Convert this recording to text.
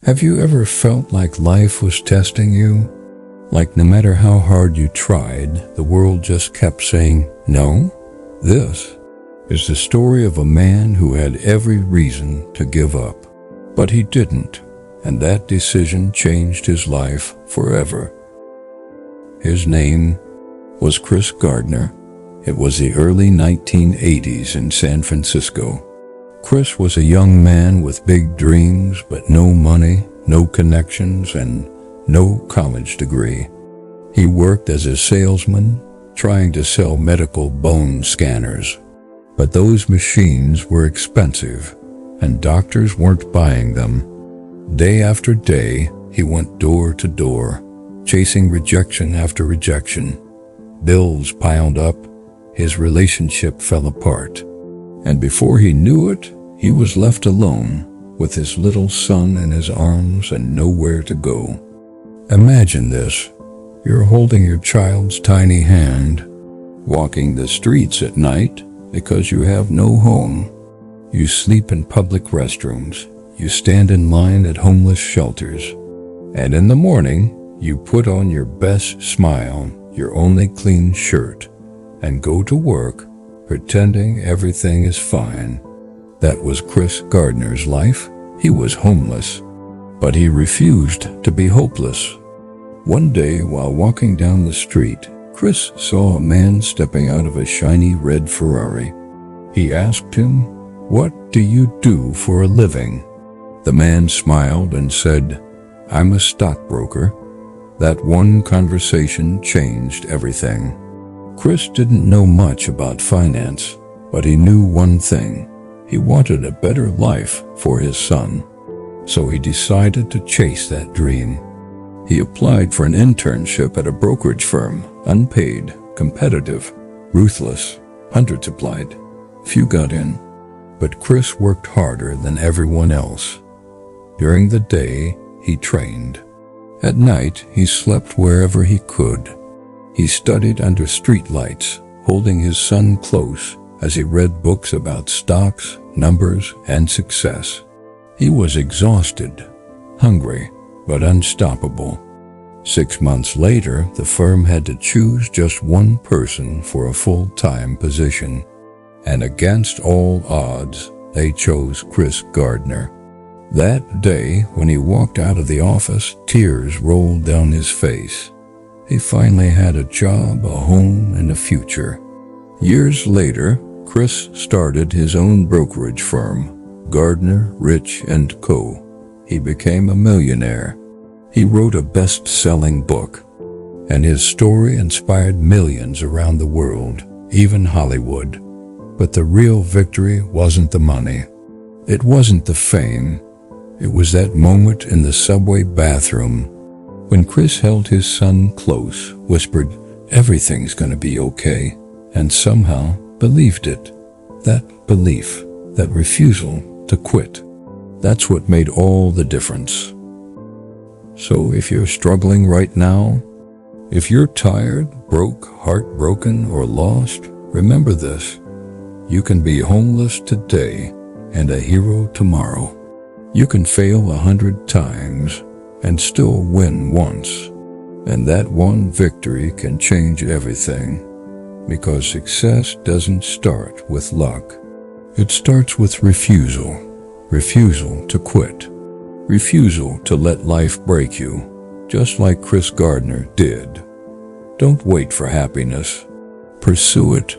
Have you ever felt like life was testing you? Like no matter how hard you tried, the world just kept saying no? This is the story of a man who had every reason to give up, but he didn't, and that decision changed his life forever. His name was Chris Gardner. It was the early 1980s in San Francisco. Chris was a young man with big dreams, but no money, no connections, and no college degree. He worked as a salesman, trying to sell medical bone scanners. But those machines were expensive, and doctors weren't buying them. Day after day, he went door to door, chasing rejection after rejection. Bills piled up, his relationship fell apart, and before he knew it, he was left alone with his little son in his arms and nowhere to go. Imagine this. You're holding your child's tiny hand, walking the streets at night because you have no home. You sleep in public restrooms. You stand in line at homeless shelters. And in the morning, you put on your best smile, your only clean shirt, and go to work pretending everything is fine. That was Chris Gardner's life. He was homeless, but he refused to be hopeless. One day, while walking down the street, Chris saw a man stepping out of a shiny red Ferrari. He asked him, "What do you do for a living?" The man smiled and said, "I'm a stockbroker." That one conversation changed everything. Chris didn't know much about finance, but he knew one thing. He wanted a better life for his son. So he decided to chase that dream. He applied for an internship at a brokerage firm, unpaid, competitive, ruthless. Hundreds applied. Few got in. But Chris worked harder than everyone else. During the day, he trained. At night, he slept wherever he could. He studied under streetlights, holding his son close as he read books about stocks, numbers, and success. He was exhausted, hungry, but unstoppable. 6 months later, the firm had to choose just one person for a full-time position. And against all odds, they chose Chris Gardner. That day, when he walked out of the office, tears rolled down his face. He finally had a job, a home, and a future. Years later, Chris started his own brokerage firm, Gardner, Rich & Co. He became a millionaire. He wrote a best-selling book, and his story inspired millions around the world, even Hollywood. But the real victory wasn't the money. It wasn't the fame. It was that moment in the subway bathroom when Chris held his son close, whispered, "Everything's gonna be okay," and somehow believed it. That belief, that refusal to quit, that's what made all the difference. So if you're struggling right now, if you're tired, broke, heartbroken, or lost, remember this. You can be homeless today and a hero tomorrow. You can fail 100 times and still win once. And that one victory can change everything. Because success doesn't start with luck. It starts with refusal. Refusal to quit. Refusal to let life break you, just like Chris Gardner did. Don't wait for happiness. Pursue it